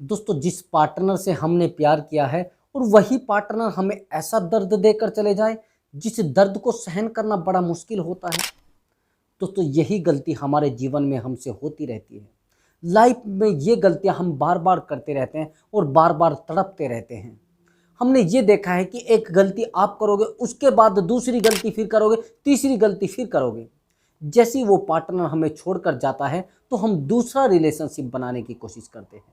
दोस्तों, जिस पार्टनर से हमने प्यार किया है और वही पार्टनर हमें ऐसा दर्द देकर चले जाए जिस दर्द को सहन करना बड़ा मुश्किल होता है। दोस्तों, यही गलती हमारे जीवन में हमसे होती रहती है। लाइफ में ये गलतियां हम बार बार करते रहते हैं और बार बार तड़पते रहते हैं। हमने ये देखा है कि एक गलती आप करोगे, उसके बाद दूसरी गलती फिर करोगे, तीसरी गलती फिर करोगे। जैसे ही वो पार्टनर हमें छोड़कर जाता है तो हम दूसरा रिलेशनशिप बनाने की कोशिश करते हैं।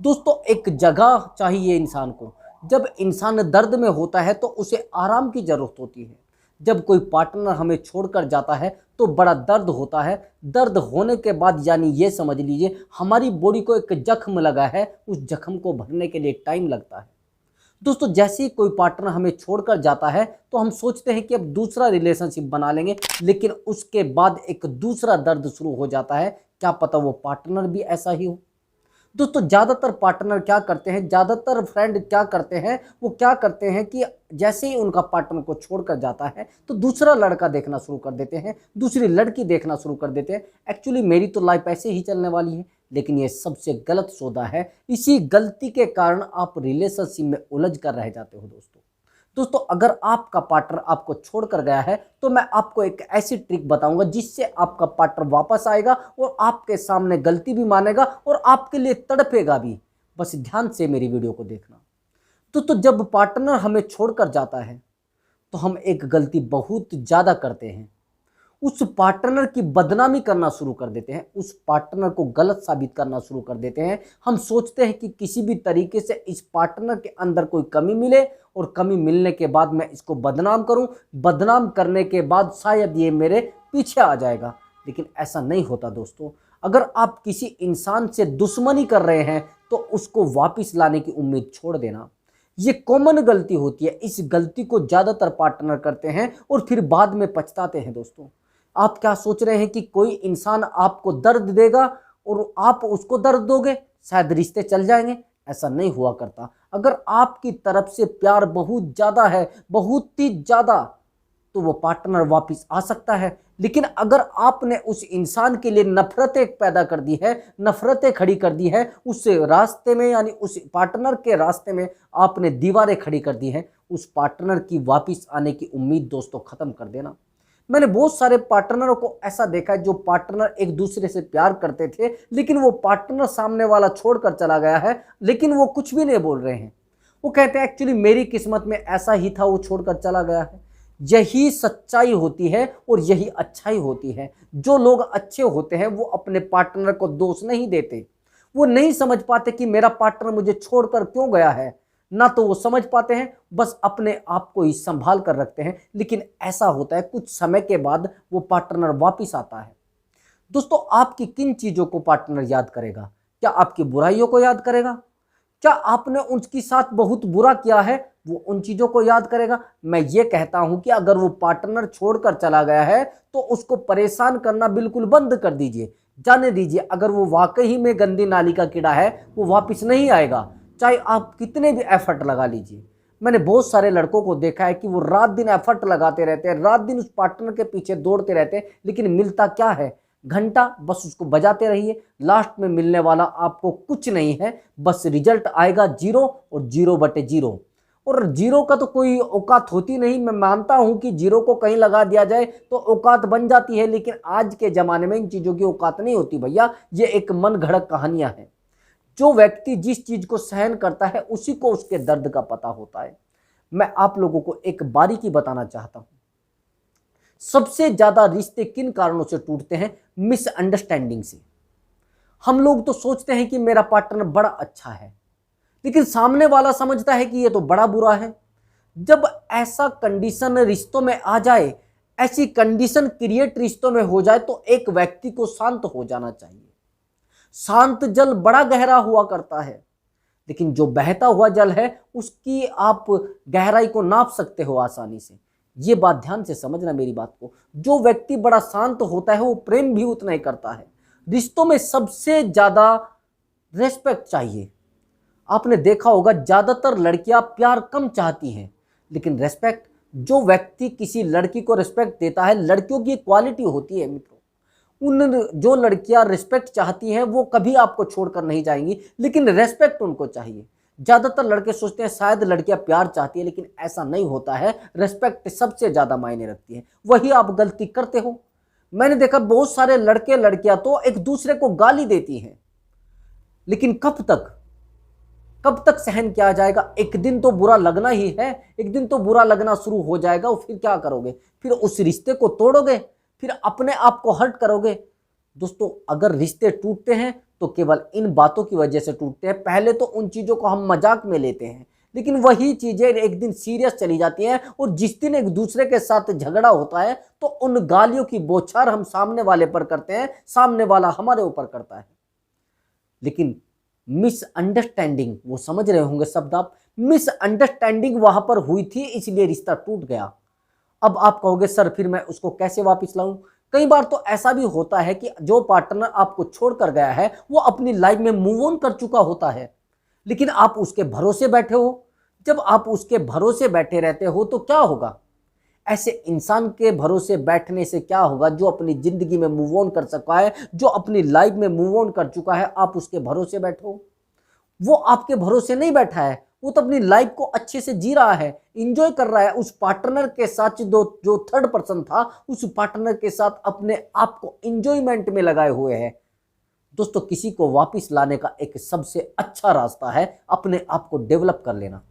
दोस्तों, एक जगह चाहिए इंसान को। जब इंसान दर्द में होता है तो उसे आराम की ज़रूरत होती है। जब कोई पार्टनर हमें छोड़कर जाता है तो बड़ा दर्द होता है। दर्द होने के बाद यानी ये समझ लीजिए हमारी बॉडी को एक जख्म लगा है, उस जख्म को भरने के लिए टाइम लगता है। दोस्तों, जैसे ही कोई पार्टनर हमें छोड़कर जाता है तो हम सोचते हैं कि अब दूसरा रिलेशनशिप बना लेंगे, लेकिन उसके बाद एक दूसरा दर्द शुरू हो जाता है। क्या पता वो पार्टनर भी ऐसा ही हो। दोस्तों, ज़्यादातर पार्टनर क्या करते हैं, ज़्यादातर फ्रेंड क्या करते हैं, वो क्या करते हैं कि जैसे ही उनका पार्टनर को छोड़कर जाता है तो दूसरा लड़का देखना शुरू कर देते हैं, दूसरी लड़की देखना शुरू कर देते हैं। एक्चुअली मेरी तो लाइफ ऐसे ही चलने वाली है, लेकिन ये सबसे गलत सौदा है। इसी गलती के कारण आप रिलेशनशिप में उलझ कर रह जाते हो। दोस्तों, अगर आपका पार्टनर आपको छोड़कर गया है तो मैं आपको एक ऐसी ट्रिक बताऊंगा जिससे आपका पार्टनर वापस आएगा और आपके सामने गलती भी मानेगा और आपके लिए तड़पेगा भी। बस ध्यान से मेरी वीडियो को देखना। तो जब पार्टनर हमें छोड़कर जाता है तो हम एक गलती बहुत ज़्यादा करते हैं। उस पार्टनर की बदनामी करना शुरू कर देते हैं, उस पार्टनर को गलत साबित करना शुरू कर देते हैं। हम सोचते हैं कि किसी भी तरीके से इस पार्टनर के अंदर कोई कमी मिले और कमी मिलने के बाद मैं इसको बदनाम करूं, बदनाम करने के बाद शायद ये मेरे पीछे आ जाएगा। लेकिन ऐसा नहीं होता दोस्तों। अगर आप किसी इंसान से दुश्मनी कर रहे हैं तो उसको वापस लाने की उम्मीद छोड़ देना। ये कॉमन गलती होती है। इस गलती को ज़्यादातर पार्टनर करते हैं और फिर बाद में पछताते हैं। दोस्तों, आप क्या सोच रहे हैं कि कोई इंसान आपको दर्द देगा और आप उसको दर्द दोगे, शायद रिश्ते चल जाएंगे? ऐसा नहीं हुआ करता। अगर आपकी तरफ से प्यार बहुत ज़्यादा है, बहुत ही ज़्यादा, तो वो पार्टनर वापस आ सकता है। लेकिन अगर आपने उस इंसान के लिए नफरतें पैदा कर दी है, नफरतें खड़ी कर दी है, उस रास्ते में यानी उस पार्टनर के रास्ते में आपने दीवारें खड़ी कर दी हैं, उस पार्टनर की वापस आने की उम्मीद दोस्तों ख़त्म कर देना। मैंने बहुत सारे पार्टनरों को ऐसा देखा है जो पार्टनर एक दूसरे से प्यार करते थे, लेकिन वो पार्टनर सामने वाला छोड़कर चला गया है, लेकिन वो कुछ भी नहीं बोल रहे हैं। वो कहते हैं एक्चुअली मेरी किस्मत में ऐसा ही था, वो छोड़कर चला गया है। यही सच्चाई होती है और यही अच्छाई होती है। जो लोग अच्छे होते हैं वो अपने पार्टनर को दोष नहीं देते। वो नहीं समझ पाते कि मेरा पार्टनर मुझे छोड़कर क्यों गया है, ना तो वो समझ पाते हैं, बस अपने आप को ही संभाल कर रखते हैं। लेकिन ऐसा होता है कुछ समय के बाद वो पार्टनर वापस आता है। दोस्तों, आपकी किन चीज़ों को पार्टनर याद करेगा? क्या आपकी बुराइयों को याद करेगा? क्या आपने उनके साथ बहुत बुरा किया है, वो उन चीज़ों को याद करेगा? मैं ये कहता हूं कि अगर वो पार्टनर छोड़कर चला गया है तो उसको परेशान करना बिल्कुल बंद कर दीजिए। जाने दीजिए, अगर वो वाकई में गंदी नाली का कीड़ा है वो वापस नहीं आएगा, चाहे आप कितने भी एफर्ट लगा लीजिए। मैंने बहुत सारे लड़कों को देखा है कि वो रात दिन एफर्ट लगाते रहते हैं, रात दिन उस पार्टनर के पीछे दौड़ते रहते हैं, लेकिन मिलता क्या है? घंटा बस उसको बजाते रहिए। लास्ट में मिलने वाला आपको कुछ नहीं है, बस रिजल्ट आएगा 0 और 0/0। और 0 का तो कोई औकात होती नहीं। मैं मानता हूं कि 0 को कहीं लगा दिया जाए तो औकात बन जाती है, लेकिन आज के ज़माने में इन चीज़ों की औकात नहीं होती भैया। ये एक मन घड़त कहानियाँ हैं। जो व्यक्ति जिस चीज को सहन करता है उसी को उसके दर्द का पता होता है। मैं आप लोगों को एक बारीकी बताना चाहता हूं। सबसे ज्यादा रिश्ते किन कारणों से टूटते हैं? मिसअंडरस्टैंडिंग से। हम लोग तो सोचते हैं कि मेरा पार्टनर बड़ा अच्छा है, लेकिन सामने वाला समझता है कि ये तो बड़ा बुरा है। जब ऐसा कंडीशन रिश्तों में आ जाए, ऐसी कंडीशन क्रिएट रिश्तों में हो जाए, तो एक व्यक्ति को शांत हो जाना चाहिए। शांत जल बड़ा गहरा हुआ करता है, लेकिन जो बहता हुआ जल है उसकी आप गहराई को नाप सकते हो आसानी से। ये बात ध्यान से समझना मेरी बात को। जो व्यक्ति बड़ा शांत होता है वो प्रेम भी उतना ही करता है। रिश्तों में सबसे ज़्यादा रेस्पेक्ट चाहिए। आपने देखा होगा ज़्यादातर लड़कियां प्यार कम चाहती हैं, लेकिन रेस्पेक्ट, जो व्यक्ति किसी लड़की को रेस्पेक्ट देता है, लड़कियों की क्वालिटी होती है मित्रों, उन जो लड़कियां रिस्पेक्ट चाहती हैं वो कभी आपको छोड़कर नहीं जाएंगी, लेकिन रेस्पेक्ट उनको चाहिए। ज्यादातर लड़के सोचते हैं शायद लड़कियां प्यार चाहती है, लेकिन ऐसा नहीं होता है। रेस्पेक्ट सबसे ज्यादा मायने रखती है, वही आप गलती करते हो। मैंने देखा बहुत सारे लड़के लड़कियां तो एक दूसरे को गाली देती हैं, लेकिन कब तक सहन किया जाएगा? एक दिन तो बुरा लगना ही है, एक दिन तो बुरा लगना शुरू हो जाएगा। और फिर क्या करोगे? फिर उस रिश्ते को तोड़ोगे, फिर अपने आप को हर्ट करोगे। दोस्तों, अगर रिश्ते टूटते हैं तो केवल इन बातों की वजह से टूटते हैं। पहले तो उन चीजों को हम मजाक में लेते हैं, लेकिन वही चीजें एक दिन सीरियस चली जाती हैं, और जिस दिन एक दूसरे के साथ झगड़ा होता है तो उन गालियों की बौछार हम सामने वाले पर करते हैं, सामने वाला हमारे ऊपर करता है। लेकिन मिसअंडरस्टैंडिंग, वो समझ रहे होंगे शब्द आप, मिसअंडरस्टैंडिंग वहां पर हुई थी, इसलिए रिश्ता टूट गया। अब आप कहोगे सर फिर मैं उसको कैसे वापस लाऊं? कई बार तो ऐसा भी होता है कि जो पार्टनर आपको छोड़कर गया है वो अपनी लाइफ में मूव ऑन कर चुका होता है, लेकिन आप उसके भरोसे बैठे हो। जब आप उसके भरोसे बैठे रहते हो तो क्या होगा? ऐसे इंसान के भरोसे बैठने से क्या होगा जो अपनी जिंदगी में मूव ऑन कर सका है, जो अपनी लाइफ में मूव ऑन कर चुका है, आप उसके भरोसे बैठो। वो आपके भरोसे नहीं बैठा है, वो तो अपनी लाइफ को अच्छे से जी रहा है, इंजॉय कर रहा है उस पार्टनर के साथ। जो थर्ड पर्सन था उस पार्टनर के साथ अपने आप को इंजॉयमेंट में लगाए हुए है। दोस्तों, किसी को वापस लाने का एक सबसे अच्छा रास्ता है अपने आप को डेवलप कर लेना।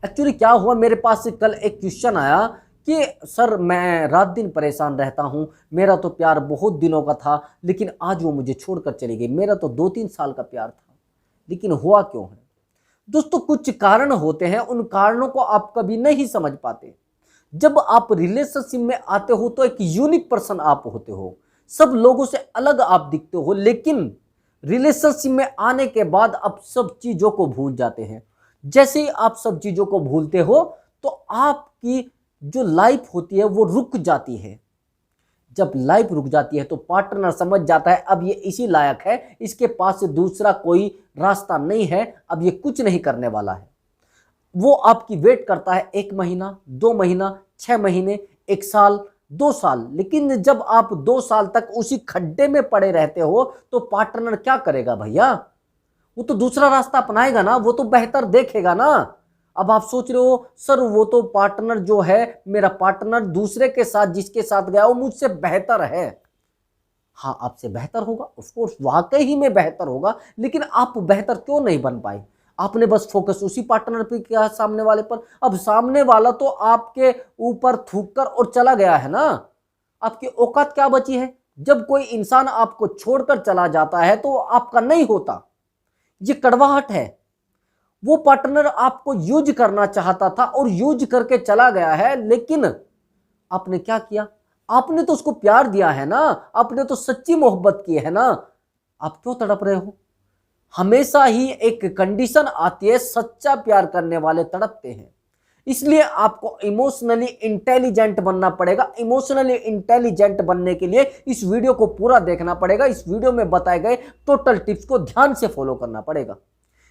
एक्चुअली क्या हुआ, मेरे पास कल एक क्वेश्चन आया कि सर मैं रात दिन परेशान रहता हूँ, मेरा तो प्यार बहुत दिनों का था लेकिन आज वो मुझे छोड़कर चली गई। मेरा तो 2-3 साल का प्यार था, लेकिन हुआ क्यों है? दोस्तों, कुछ कारण होते हैं, उन कारणों को आप कभी नहीं समझ पाते। जब आप रिलेशनशिप में आते हो तो एक यूनिक पर्सन आप होते हो, सब लोगों से अलग आप दिखते हो, लेकिन रिलेशनशिप में आने के बाद आप सब चीजों को भूल जाते हैं। जैसे ही आप सब चीजों को भूलते हो तो आपकी जो लाइफ होती है वो रुक जाती है। जब लाइफ रुक जाती है तो पार्टनर समझ जाता है अब ये इसी लायक है, इसके पास से दूसरा कोई रास्ता नहीं है, अब ये कुछ नहीं करने वाला है। वो आपकी वेट करता है 1 महीना, 2 महीना, 6 महीने, 1 साल, 2 साल। लेकिन जब आप 2 साल तक उसी खड्डे में पड़े रहते हो तो पार्टनर क्या करेगा भैया? वो तो दूसरा रास्ता अपनाएगा ना, वो तो बेहतर देखेगा ना। अब आप सोच रहे हो सर वो तो पार्टनर जो है, मेरा पार्टनर दूसरे के साथ जिसके साथ गया वो मुझसे बेहतर है। हाँ, आपसे बेहतर होगा, ऑफ कोर्स वाकई ही में बेहतर होगा, लेकिन आप बेहतर क्यों नहीं बन पाए? आपने बस फोकस उसी पार्टनर पे किया, सामने वाले पर। अब सामने वाला तो आपके ऊपर थूक कर और चला गया है ना, आपकी औकात क्या बची है? जब कोई इंसान आपको छोड़कर चला जाता है तो आपका नहीं होता, ये कड़वाहट है। वो पार्टनर आपको यूज करना चाहता था और यूज करके चला गया है, लेकिन आपने क्या किया? आपने तो उसको प्यार दिया है ना, आपने तो सच्ची मोहब्बत की है ना, आप क्यों तड़प रहे हो? हमेशा ही एक कंडीशन आती है, सच्चा प्यार करने वाले तड़पते हैं। इसलिए आपको इमोशनली इंटेलिजेंट बनना पड़ेगा। इमोशनली इंटेलिजेंट बनने के लिए इस वीडियो को पूरा देखना पड़ेगा। इस वीडियो में बताए गए टोटल टिप्स को ध्यान से फॉलो करना पड़ेगा।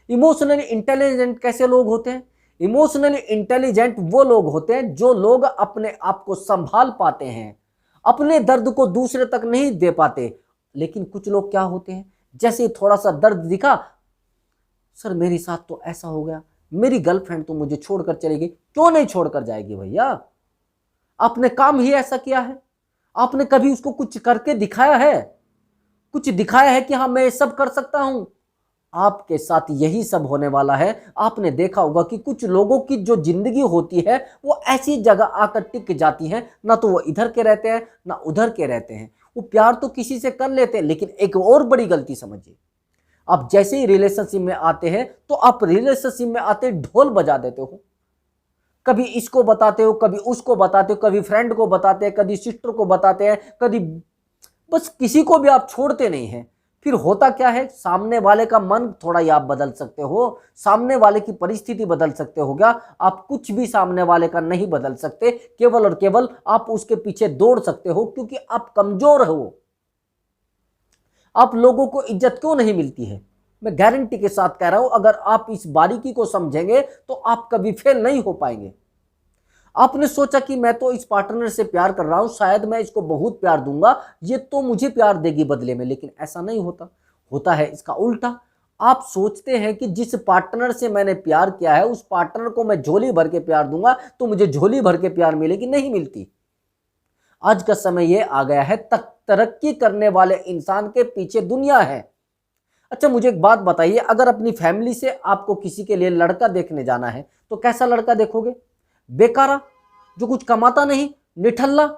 इमोशनली इंटेलिजेंट कैसे लोग होते हैं? इमोशनली इंटेलिजेंट वो लोग होते हैं जो लोग अपने आप को संभाल पाते हैं, अपने दर्द को दूसरे तक नहीं दे पाते। लेकिन कुछ लोग क्या होते हैं, जैसे थोड़ा सा दर्द दिखा, सर मेरे साथ तो ऐसा हो गया, मेरी गर्लफ्रेंड तो मुझे छोड़कर चली गई। क्यों नहीं छोड़कर जाएगी भैया? आपने काम ही ऐसा किया है? आपने कभी उसको कुछ करके दिखाया है? कुछ दिखाया है कि हाँ मैं ये सब कर सकता हूं? आपके साथ यही सब होने वाला है। आपने देखा होगा कि कुछ लोगों की जो जिंदगी होती है वो ऐसी जगह आकर टिक जाती है, ना तो वो इधर के रहते हैं ना उधर के रहते हैं। वो प्यार तो किसी से कर लेते हैं, लेकिन एक और बड़ी गलती समझिए, आप जैसे ही रिलेशनशिप में आते हैं तो आप रिलेशनशिप में आते ढोल बजा देते हो। कभी इसको बताते हो, कभी उसको बताते हो, कभी फ्रेंड को बताते हैं, कभी सिस्टर को बताते हैं, कभी बस किसी को भी आप छोड़ते नहीं हैं। फिर होता क्या है, सामने वाले का मन थोड़ा ही आप बदल सकते हो, सामने वाले की परिस्थिति बदल सकते हो क्या? आप कुछ भी सामने वाले का नहीं बदल सकते, केवल और केवल आप उसके पीछे दौड़ सकते हो, क्योंकि आप कमजोर हो। आप लोगों को इज्जत क्यों नहीं मिलती है? मैं गारंटी के साथ कह रहा हूं, अगर आप इस बारीकी को समझेंगे तो आप कभी फेल नहीं हो पाएंगे। आपने सोचा कि मैं तो इस पार्टनर से प्यार कर रहा हूं, शायद मैं इसको बहुत प्यार दूंगा, ये तो मुझे प्यार देगी बदले में, लेकिन ऐसा नहीं होता। होता है इसका उल्टा। आप सोचते हैं कि जिस पार्टनर से मैंने प्यार किया है उस पार्टनर को मैं झोली भर के प्यार दूंगा तो मुझे झोली भर के प्यार मिलेगी, नहीं मिलती। आज का समय यह आ गया है, तरक्की करने वाले इंसान के पीछे दुनिया है। अच्छा मुझे एक बात बताइए, अगर अपनी फैमिली से आपको किसी के लिए लड़का देखने जाना है तो कैसा लड़का देखोगे? बेकारा, जो कुछ कमाता नहीं, निठल्ला।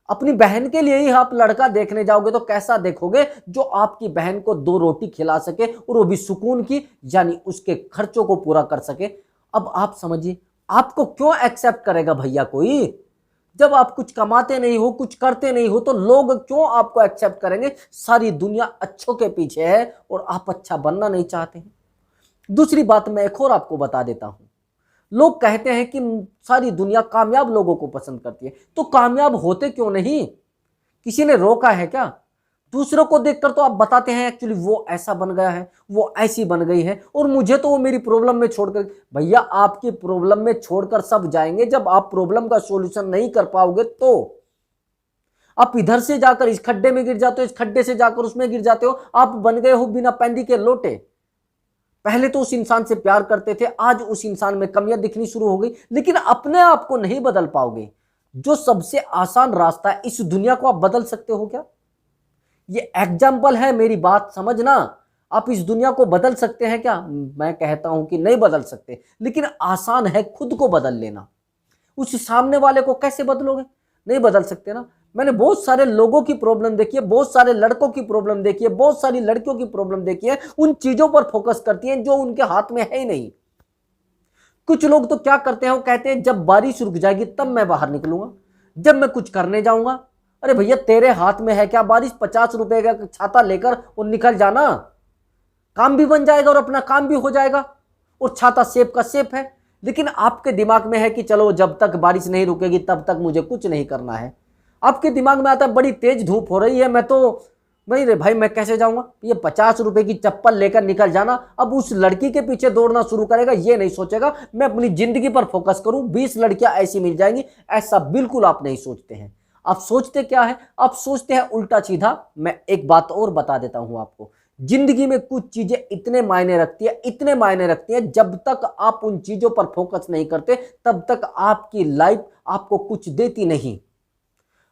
अपनी बहन के लिए ही आप लड़का देखने जाओगे तो कैसा देखोगे? जो आपकी बहन को 2 रोटी खिला सके और वो भी सुकून की, यानी उसके खर्चों को पूरा कर सके। अब आप समझिए, आपको क्यों एक्सेप्ट करेगा भैया कोई? जब आप कुछ कमाते नहीं हो, कुछ करते नहीं हो, तो लोग क्यों आपको एक्सेप्ट करेंगे? सारी दुनिया अच्छों के पीछे है और आप अच्छा बनना नहीं चाहते हैं। दूसरी बात मैं एक और आपको बता देता हूं, लोग कहते हैं कि सारी दुनिया कामयाब लोगों को पसंद करती है, तो कामयाब होते क्यों नहीं? किसी ने रोका है क्या? दूसरों को देखकर तो आप बताते हैं एक्चुअली वो ऐसा बन गया है, वो ऐसी बन गई है, और मुझे तो वो मेरी प्रॉब्लम में छोड़कर। भैया आपकी प्रॉब्लम में छोड़कर सब जाएंगे, जब आप प्रॉब्लम का सॉल्यूशन नहीं कर पाओगे तो। आप इधर से जाकर इस खड्डे में गिर जाते हो, इस खड्डे से जाकर उसमें गिर जाते हो, आप बन गए हो बिना पैंदी के लोटे। पहले तो उस इंसान से प्यार करते थे, आज उस इंसान में कमियां दिखनी शुरू हो गई, लेकिन अपने आप को नहीं बदल पाओगे। जो सबसे आसान रास्ता है, इस दुनिया को आप बदल सकते हो क्या? ये एग्जाम्पल है, मेरी बात समझना। आप इस दुनिया को बदल सकते हैं क्या? मैं कहता हूं कि नहीं बदल सकते, लेकिन आसान है खुद को बदल लेना। उस सामने वाले को कैसे बदलोगे? नहीं बदल सकते ना। मैंने बहुत सारे लोगों की प्रॉब्लम देखी है, बहुत सारे लड़कों की प्रॉब्लम देखी है, बहुत सारी लड़कियों की प्रॉब्लम देखी है, उन चीजों पर फोकस करती हैं जो उनके हाथ में है ही नहीं। कुछ लोग तो क्या करते हैं, वो कहते हैं जब बारिश रुक जाएगी तब मैं बाहर निकलूंगा, जब मैं कुछ करने जाऊंगा। अरे भैया तेरे हाथ में है क्या बारिश? 50 रुपए का छाता लेकर और निकल जाना, काम भी बन जाएगा और अपना काम भी हो जाएगा, और छाता सेफ का सेफ है। लेकिन आपके दिमाग में है कि चलो जब तक बारिश नहीं रुकेगी तब तक मुझे कुछ नहीं करना है। आपके दिमाग में आता है बड़ी तेज धूप हो रही है, मैं तो नहीं रे भाई मैं कैसे जाऊंगा, ये 50 रुपए की चप्पल लेकर निकल जाना। अब उस लड़की के पीछे दौड़ना शुरू करेगा, ये नहीं सोचेगा मैं अपनी जिंदगी पर फोकस करूं, 20 लड़कियां ऐसी मिल जाएंगी। ऐसा बिल्कुल आप नहीं सोचते हैं। आप सोचते क्या है? आप सोचते हैं उल्टा सीधा। मैं एक बात और बता देता हूं आपको, जिंदगी में कुछ चीजें इतने मायने रखती है, इतने मायने रखती है, जब तक आप उन चीजों पर फोकस नहीं करते तब तक आपकी लाइफ आपको कुछ देती नहीं।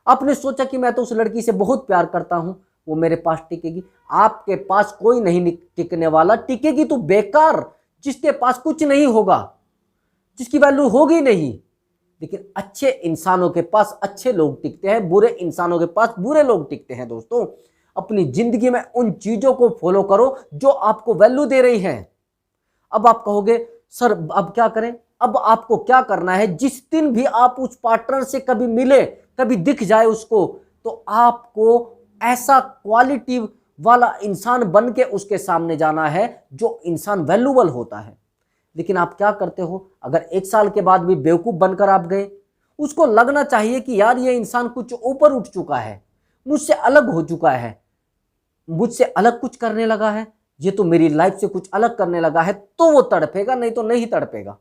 आपने सोचा कि मैं तो उस लड़की से बहुत प्यार करता हूं, वो मेरे पास टिकेगी। आपके पास कोई नहीं टिकने वाला, टिकेगी तो बेकार, जिसके पास कुछ नहीं होगा, जिसकी वैल्यू होगी नहीं। लेकिन अच्छे इंसानों के पास अच्छे लोग टिकते हैं, बुरे इंसानों के पास बुरे लोग टिकते हैं। दोस्तों अपनी जिंदगी में उन चीजों को फॉलो करो जो आपको वैल्यू दे रही हैं। अब आप कहोगे सर अब क्या करें? अब आपको क्या करना है, जिस दिन भी आप उस पार्टनर से कभी मिले, कभी दिख जाए उसको, तो आपको ऐसा क्वालिटी वाला इंसान बन के उसके सामने जाना है जो इंसान वैल्यूबल होता है। लेकिन आप क्या करते हो, अगर 1 साल के बाद भी बेवकूफ बनकर आप गए, उसको लगना चाहिए कि यार ये इंसान कुछ ऊपर उठ चुका है, मुझसे अलग हो चुका है, मुझसे अलग कुछ करने लगा है, ये तो मेरी लाइफ से कुछ अलग करने लगा है, तो वो तड़पेगा, नहीं तो नहीं तड़पेगा।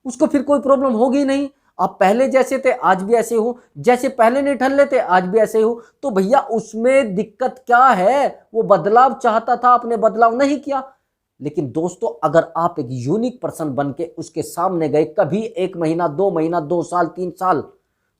उसको फिर कोई प्रॉब्लम होगी नहीं। आप पहले जैसे थे आज भी ऐसे हो, जैसे पहले नहीं ठल्ले थे आज भी ऐसे हो, तो भैया उसमें दिक्कत क्या है? वो बदलाव चाहता था, आपने बदलाव नहीं किया। लेकिन दोस्तों अगर आप एक यूनिक पर्सन बन के उसके सामने गए, कभी 1 महीना 2 महीना 2 साल 3 साल,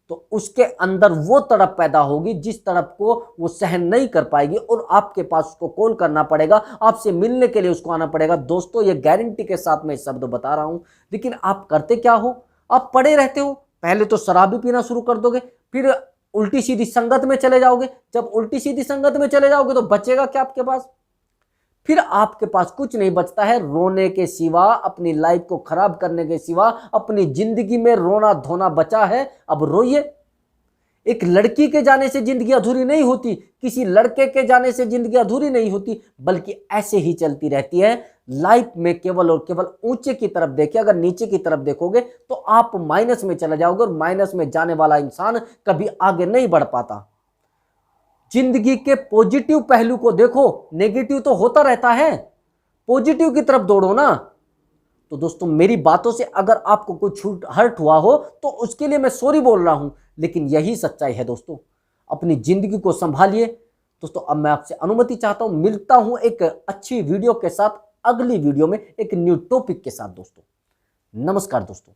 तो उसके अंदर वो तड़प पैदा होगी जिस तड़प को वो सहन नहीं कर पाएगी, और आपके पास उसको कॉल करना पड़ेगा, आपसे मिलने के लिए उसको आना पड़ेगा। दोस्तों ये गारंटी के साथ मैं शब्द बता रहा हूं। लेकिन आप करते क्या हो? आप पड़े रहते हो। पहले तो शराब भी पीना शुरू कर दोगे, फिर उल्टी सीधी संगत में चले जाओगे। जब उल्टी सीधी संगत में चले जाओगे तो बचेगा क्या आपके पास? फिर आपके पास कुछ नहीं बचता है रोने के सिवा, अपनी लाइफ को खराब करने के सिवा। अपनी जिंदगी में रोना धोना बचा है, अब रोइए। एक लड़की के जाने से जिंदगी अधूरी नहीं होती, किसी लड़के के जाने से जिंदगी अधूरी नहीं होती, बल्कि ऐसे ही चलती रहती है। लाइफ में केवल और केवल ऊंचे की तरफ देखिए, अगर नीचे की तरफ देखोगे तो आप माइनस में चले जाओगे, और माइनस में जाने वाला इंसान कभी आगे नहीं बढ़ पाता। जिंदगी के पॉजिटिव पहलू को देखो, नेगेटिव तो होता रहता है, पॉजिटिव की तरफ दौड़ो ना। तो दोस्तों मेरी बातों से अगर आपको कुछ हर्ट हुआ हो तो उसके लिए मैं सॉरी बोल रहा हूं, लेकिन यही सच्चाई है दोस्तों। अपनी जिंदगी को संभालिए दोस्तों। अब मैं आपसे अनुमति चाहता हूं, मिलता हूं एक अच्छी वीडियो के साथ, अगली वीडियो में एक न्यू टॉपिक के साथ दोस्तों। नमस्कार दोस्तों।